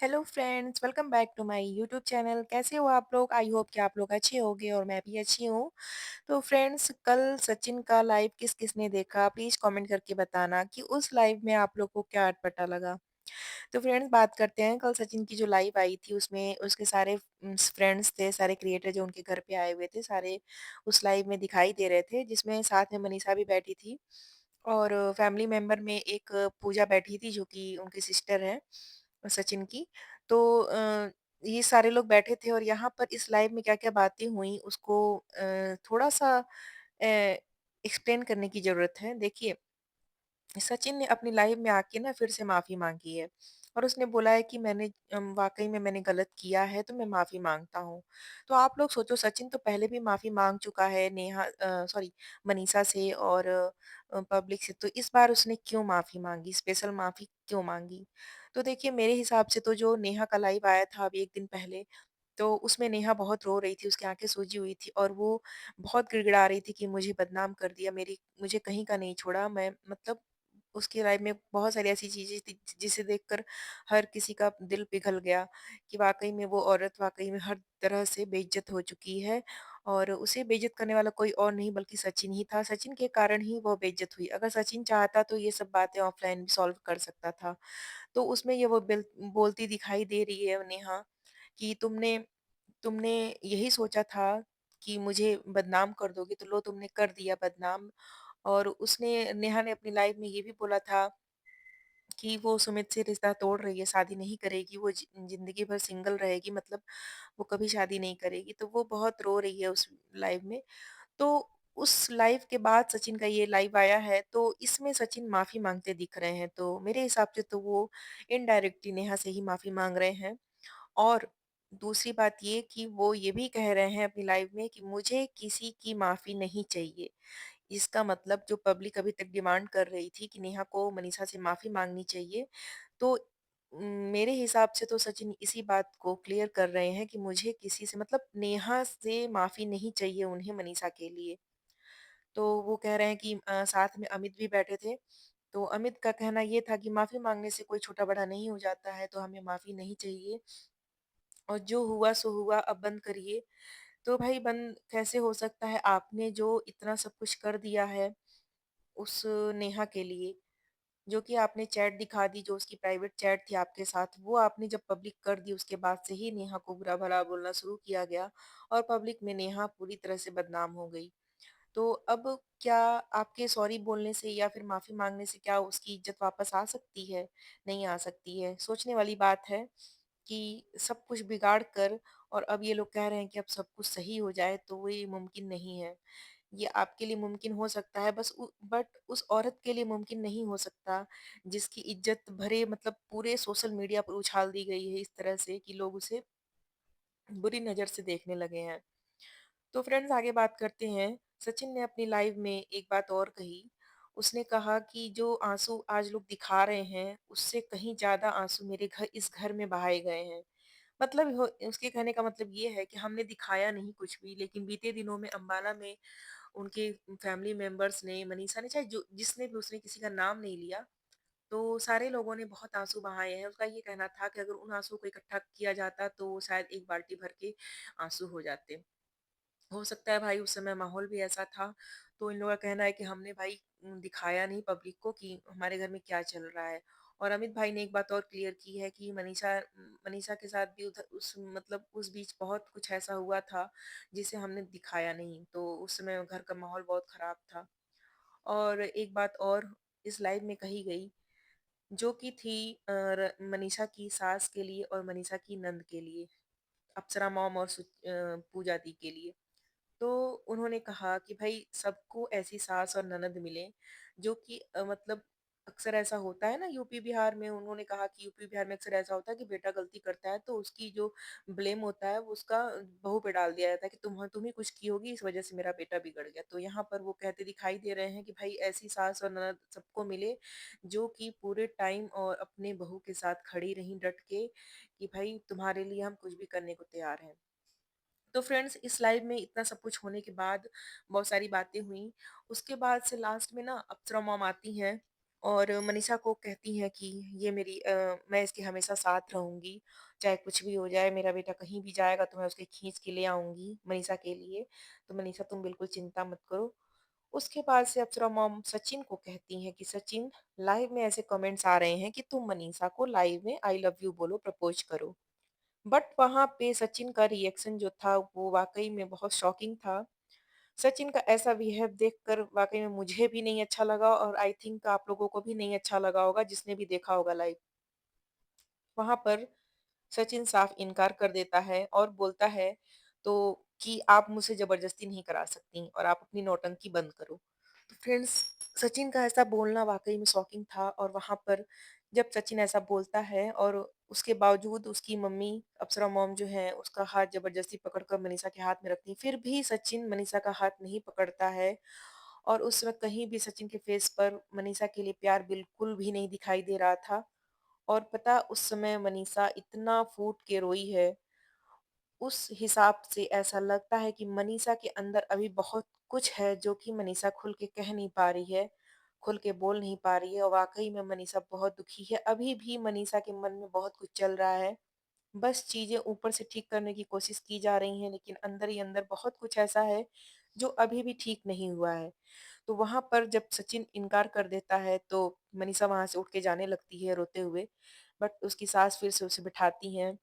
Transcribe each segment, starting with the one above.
Hello friends, welcome back to my YouTube channel. कैसे हो आप लोग? आई होप कि आप लोग अच्छे होंगे और मैं भी अच्छी हूँ। तो फ्रेंड्स, कल सचिन का लाइव किस-किसने देखा? प्लीज़ कमेंट करके बताना कि उस लाइव में आप लोग को क्या अटपटा लगा। तो फ्रेंड्स, बात करते हैं कल सचिन की जो लाइव आई थी उसमें उसके सारे फ्रेंड्स थे, सारे क्रिएटर जो उनके घर पे आए हुए थे, सारे उस लाइव में दिखाई दे रहे थे, जिसमें साथ में मनीषा भी बैठी थी और फैमिली मेंबर में एक पूजा बैठी थी जो कि उनकी सिस्टर है सचिन की। तो ये सारे लोग बैठे थे और यहाँ पर इस लाइव में क्या-क्या बातें हुई उसको थोड़ा-सा एक्सप्लेन करने की ज़रूरत है। देखिए, सचिन ने अपनी लाइफ में आके ना फिर से माफ़ी माँगी है और उसने बोला है कि वाक़ई में मैंने गलत किया है तो मैं माफ़ी माँगता हूँ। तो आप लोग सोचो, सचिन तो पहले भी माफ़ी माँग चुका है सॉरी, मनीषा से और पब्लिक से, तो इस बार उसने क्यों माफ़ी माँगी? स्पेशल माफ़ी क्यों माँगी? तो देखिए, मेरे हिसाब से तो जो नेहा का लाइव आया था अभी 1 दिन पहले, तो उसमें नेहा बहुत रो रही थी, उसकी आँखें सूजी हुई थी और वो बहुत गिड़गिड़ा रही थी कि मुझे बदनाम कर दिया, मेरी मुझे कहीं का नहीं छोड़ा। मैं मतलब उसकी लाइफ में बहुत सारी ऐसी चीज़ें थी जिसे देखकर हर किसी का दिल पिघल गया कि वाक़ई में वो औरत वाक़ई में हर तरह से बेइज़्ज़त हो चुकी है और उसे बेइज़्ज़त करने वाला कोई और नहीं बल्कि सचिन ही था। सचिन के कारण ही वो बेइज़्ज़त हुई। अगर सचिन चाहता तो ये सब बातें ऑफ़लाइन भी सॉल्व कर सकता था। तो उसमें ये वो बोलती दिखाई दे रही है नेहा कि तुमने तुमने यही सोचा था कि मुझे बदनाम कर दोगे, तो लो तुमने कर दिया बदनाम। और उसने नेहा ने अपनी लाइफ में ये भी बोला था कि वो सुमित से रिश्ता तोड़ रही है, शादी नहीं करेगी, वो ज़िंदगी भर सिंगल रहेगी, मतलब वो कभी शादी नहीं करेगी। तो वो बहुत रो रही है उस लाइव में। तो उस लाइव के बाद सचिन का ये लाइव आया है, तो इसमें सचिन माफ़ी माँगते दिख रहे हैं। तो मेरे हिसाब से तो वो इनडायरेक्टली नेहा से ही माफ़ी माँग रहे हैं। और दूसरी बात ये कि वो ये भी कह रहे हैं अपनी लाइव में कि मुझे किसी की माफ़ी नहीं चाहिए। इसका मतलब जो पब्लिक अभी तक डिमांड कर रही थी कि नेहा को मनीषा से माफ़ी माँगनी चाहिए, तो मेरे हिसाब से तो सचिन इसी बात को क्लियर कर रहे हैं कि मुझे किसी से मतलब नेहा से माफ़ी नहीं चाहिए उन्हें मनीषा के लिए। तो वो कह रहे हैं कि साथ में अमित भी बैठे थे, तो अमित का कहना ये था कि माफ़ी माँगने से कोई छोटा-बड़ा नहीं हो जाता है, तो हमें माफ़ी नहीं चाहिए और जो हुआ सो हुआ, अब बंद करिए। तो भाई बंद कैसे हो सकता है? आपने जो इतना सब कुछ कर दिया है उस नेहा के लिए, जो कि आपने चैट दिखा दी, जो उसकी प्राइवेट चैट थी आपके साथ, वो आपने जब पब्लिक कर दी, उसके बाद से ही नेहा को बुरा-भला बोलना शुरू किया गया और पब्लिक में नेहा पूरी तरह से बदनाम हो गई। तो अब क्या आपके सॉरी बोलने से या फिर माफ़ी माँगने से क्या उसकी इज़्ज़त वापस आ सकती है? नहीं आ सकती है। सोचने वाली बात है कि सब कुछ बिगाड़ कर और अब ये लोग कह रहे हैं कि अब सब कुछ सही हो जाए, तो वो ये मुमकिन नहीं है। ये आपके लिए मुमकिन हो सकता है बट उस औरत के लिए मुमकिन नहीं हो सकता, जिसकी इज़्ज़त भरे मतलब पूरे सोशल मीडिया पर उछाल दी गई है इस तरह से कि लोग उसे बुरी नज़र से देखने लगे हैं। तो फ्रेंड्स, आगे बात करते हैं। सचिन ने अपनी लाइव में एक बात और कही। उसने कहा कि जो आँसू आज लोग दिखा रहे हैं, उससे कहीं ज़्यादा आँसू मेरे इस घर में बहाए गए हैं। मतलब हो उसके कहने का मतलब ये है कि हमने दिखाया नहीं कुछ भी, लेकिन बीते दिनों में अम्बाला में उनके फैमिली मेंबर्स ने, मनीषा ने, चाहे जो जिसने भी, उसने किसी का नाम नहीं लिया, तो सारे लोगों ने बहुत आँसू बहाए हैं। उसका ये कहना था कि अगर उन आँसुओं को इकट्ठा किया जाता, तो शायद 1 बाल्टी भर के आँसू हो जाते। हो सकता है भाई उस समय माहौल भी ऐसा था, तो इन लोगों का कहना है कि हमने भाई दिखाया नहीं पब्लिक को कि हमारे घर में क्या चल रहा है। और अमित भाई ने एक बात और क्लियर की है कि मनीषा के साथ भी उधर उस मतलब उस बीच बहुत कुछ ऐसा हुआ था, जिसे हमने दिखाया नहीं, तो उस समय घर का माहौल बहुत खराब था। और एक बात और इस लाइव में कही गई, जो कि थी मनीषा की सास के लिए और मनीषा की नंद के लिए, अप्सरा मॉम और पूजा दी के लिए। तो उन्होंने कहा कि भई सबको ऐसी सास और ननद मिले जो कि मतलब अक्सर ऐसा होता है ना यूपी बिहार में, उन्होंने कहा कि यूपी बिहार में अक्सर ऐसा होता है कि बेटा गलती करता है तो उसकी जो ब्लेम होता है वो उसका बहू पे डाल दिया जाता है कि तुम ही कुछ की होगी, इस वजह से मेरा बेटा बिगड़ गया। तो यहाँ पर वो कहते दिखाई दे रहे हैं कि भाई ऐसी सास और ननद सबको मिले जो कि पूरे टाइम और अपने बहू के साथ खड़ी रहीं डट के कि भाई तुम्हारे लिए हम कुछ भी करने को तैयार हैं। तो फ्रेंड्स, इस लाइव में इतना सब कुछ होने के बाद बहुत सारी बातें हुई। उसके बाद से लास्ट में ना अप्सरा मॉम आती हैं और मनीषा को कहती हैं कि ये मेरी मैं इसके हमेशा साथ रहूँगी, चाहे कुछ भी हो जाए, मेरा बेटा कहीं भी जाएगा तो मैं उसके खींच के ले आऊँगी मनीषा के लिए, तो मनीषा तुम बिल्कुल चिंता मत करो। उसके बाद से अप्सरा मॉम सचिन को कहती हैं कि सचिन, लाइव में ऐसे कमेंट्स आ रहे हैं कि तुम मनीषा को लाइव में आई लव यू बोलो, प्रपोज़ करो। बट वहाँ पे सचिन का रिएक्शन जो था वो वाक़ई में बहुत शॉकिंग था। सचिन का ऐसा बिहेव देखकर वाक़ई में मुझे भी नहीं अच्छा लगा और आई थिंक आप लोगों को भी नहीं अच्छा लगा होगा जिसने भी देखा होगा लाइव। वहाँ पर सचिन साफ इनकार कर देता है और बोलता है तो कि आप मुझसे ज़बरदस्ती नहीं करा सकती और आप अपनी नौटंकी बंद करो। तो फ्रेंड्स, सचिन का ऐसा बोलना वाक़ई में शॉकिंग था और वहाँ पर जब सचिन ऐसा बोलता है और उसके बावजूद उसकी मम्मी अप्सरा मॉम जो है उसका हाथ ज़बरदस्ती पकड़कर मनीषा के हाथ में रखती हैं, फिर भी सचिन मनीषा का हाथ नहीं पकड़ता है और उस वक़्त कहीं भी सचिन के फेस पर मनीषा के लिए प्यार बिल्कुल भी नहीं दिखाई दे रहा था। और पता उस समय मनीषा इतना फूट के रोई है, उस हिसाब से ऐसा लगता है कि मनीषा के अंदर अभी बहुत कुछ है जो कि मनीषा खुल के कह नहीं पा रही है, खुल के बोल नहीं पा रही है और वाक़ई में मनीषा बहुत दुखी है। अभी भी मनीषा के मन में बहुत कुछ चल रहा है। बस चीज़ें ऊपर से ठीक करने की कोशिश की जा रही हैं, लेकिन अंदर ही अंदर बहुत कुछ ऐसा है, जो अभी भी ठीक नहीं हुआ है। तो वहाँ पर जब सचिन इनकार कर देता है, तो मनीषा वहाँ से उठ के जाने लगती है रोते हुए, बट उसकी सास फिर से उसे बिठाती हैं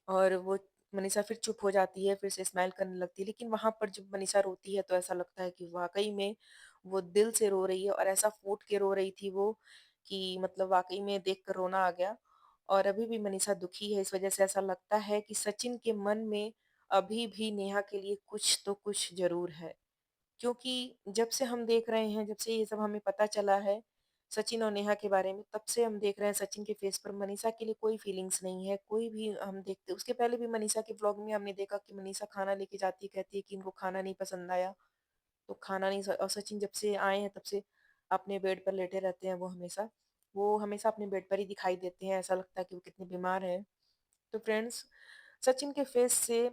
और वो मनीषा फिर चुप हो जाती है, फिर से स्माइल करने लगती है। लेकिन वहाँ पर जब मनीषा रोती है, तो ऐसा लगता है कि वाक़ई में वो दिल से रो रही है और ऐसा फूट के रो रही थी वो कि मतलब वाक़ई में देख कर रोना आ गया। और अभी भी मनीषा दुखी है, इस वज़ह से ऐसा लगता है कि सचिन के मन में अभी भी नेहा के लिए कुछ तो कुछ ज़रूर है। क्योंकि जब से हम देख रहे हैं, जब से ये सब हमें पता चला है, सचिन और नेहा के बारे में, तब से हम देख रहे हैं सचिन के फेस पर मनीषा के लिए कोई फीलिंग्स नहीं है, कोई भी हम देखते उसके पहले भी मनीषा के व्लॉग में हमने देखा कि मनीषा खाना लेके जाती है, कहती है कि इनको खाना नहीं पसंद आया, तो खाना नहीं स और सचिन जब से आए हैं, तब से अपने बेड पर लेटे रहते हैं वो हमेशा। वो हमेशा अपने बेड पर ही दिखाई देते हैं, ऐसा लगता है कि वो कितने बीमार हैं। तो फ्रेंड्स, सचिन के फेस से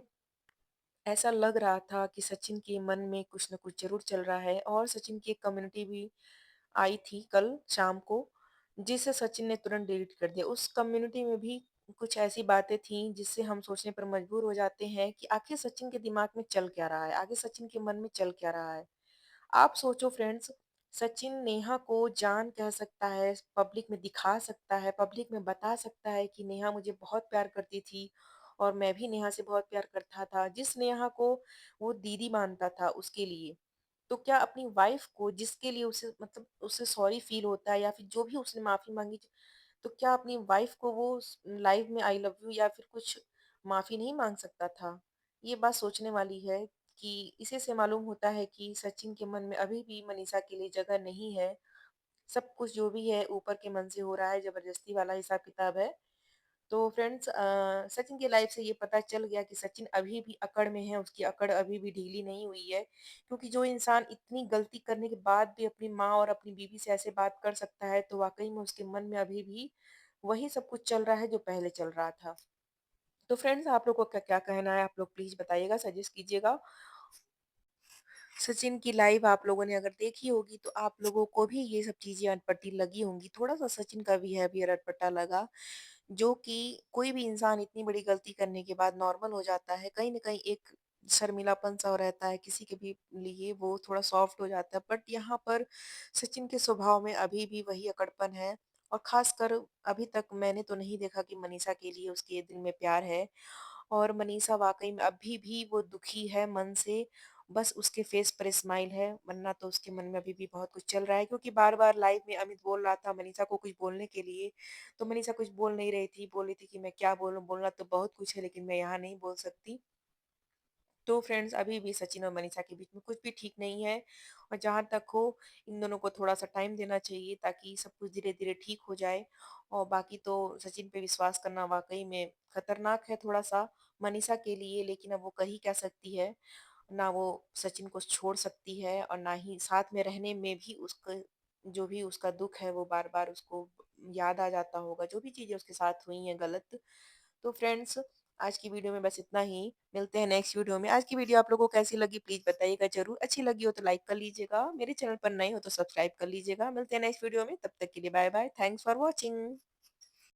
ऐसा लग रहा था कि सचिन के मन में कुछ न कुछ ज़रूर चल रहा है और सचिन की एक कम्युनिटी भी आई थी कल शाम को, जिसे सचिन ने तुरंत डिलीट कर दिया। उस कम्युनिटी में भी कुछ ऐसी बातें थीं जिससे हम सोचने पर मजबूर हो जाते हैं कि आखिर सचिन के दिमाग में चल क्या रहा है? आगे सचिन के मन में चल क्या रहा है? आप सोचो फ्रेंड्स, सचिन नेहा को जान कह सकता है, पब्लिक में दिखा सकता है, पब्लिक में बता सकता है कि नेहा मुझे बहुत प्यार करती थी और मैं भी नेहा से बहुत प्यार करता था। जिस नेहा को वो दीदी मानता था उसके लिए, तो क्या अपनी वाइफ़ को जिसके लिए उसे मतलब उसे सॉरी फ़ील होता है या फिर जो भी उसने माफ़ी माँगी, तो क्या अपनी वाइफ़ को वो लाइव में आई लव यू या फिर कुछ माफ़ी नहीं माँग सकता था? ये बात सोचने वाली है कि इसी से मालूम होता है कि सचिन के मन में अभी भी मनीषा के लिए जगह नहीं है। सब कुछ जो भी है ऊपर के मन से हो रहा है, ज़बरदस्ती वाला हिसाब-किताब है। तो फ्रेंड्स, सचिन की लाइफ से ये पता चल गया कि सचिन अभी भी अकड़ में है, उसकी अकड़ अभी भी ढीली नहीं हुई है। क्योंकि जो इंसान इतनी गलती करने के बाद भी अपनी माँ और अपनी बीवी से ऐसे बात कर सकता है, तो वाक़ई में उसके मन में अभी भी वही सब कुछ चल रहा है जो पहले चल रहा था। तो फ्रेंड्स, आप लोगों का क्या कहना है? आप लोग प्लीज़ बताइएगा, सजेस्ट कीजिएगा। सचिन की लाइव आप लोगों ने अगर देखी होगी तो आप लोगों को भी ये सब चीज़ें अटपटी लगी होंगी। थोड़ा-सा सचिन का बिहेवियर अटपटा लगा, जो कि कोई भी इंसान इतनी बड़ी गलती करने के बाद नॉर्मल हो जाता है। कहीं न कहीं एक शर्मिलापन-सा रहता है, किसी के भी लिए वो थोड़ा सॉफ्ट हो जाता है। बट यहाँ पर सचिन के स्वभाव में अभी भी वही अकड़पन है और ख़ासकर अभी तक मैंने तो नहीं देखा कि मनीषा के लिए उसके दिल में प्यार है। और मनीषा वाक़ई में अभी भी वो दुखी है मन से, बस उसके फ़ेस पर स्माइल है, वरना तो उसके मन में अभी भी बहुत कुछ चल रहा है क्योंकि बार-बार लाइव में अमित बोल रहा था मनीषा को कुछ बोलने के लिए, तो मनीषा कुछ बोल नहीं रही थी, बोल रही थी कि मैं क्या बोलूँ, बोलना तो बहुत कुछ है लेकिन मैं यहाँ नहीं बोल सकती। तो फ्रेंड्स, अभी भी सचिन और मनीषा के बीच में कुछ भी ठीक नहीं है और जहाँ तक हो इन दोनों को थोड़ा-सा टाइम देना चाहिए ताकि सब कुछ धीरे-धीरे ठीक हो जाए और बाकी तो सचिन पे विश्वास करना वाक़ई में खतरनाक है थोड़ा-सा मनीषा के लिए, लेकिन अब वो कर ही क्या सकती है। ना वो सचिन को छोड़ सकती है और ना ही साथ में रहने में भी उसक जो भी उसका दुःख है वो बार-बार उसको याद आ जाता होगा, जो भी चीज़ें उसके साथ हुई हैं गलत। तो फ्रेंड्स, आज की वीडियो में बस इतना ही। मिलते हैं नेक्स्ट वीडियो में। आज की वीडियो आप लोगों को कैसी लगी प्लीज़ बताइएगा ज़रूर। अच्छी लगी हो तो लाइक कर लीजिएगा। मेरे चैनल पर नए हो तो सब्सक्राइब कर लीजिएगा। मिलते हैं नेक्स्ट वीडियो में। तब तक के लिए बाय-बाय। Thanks for watching.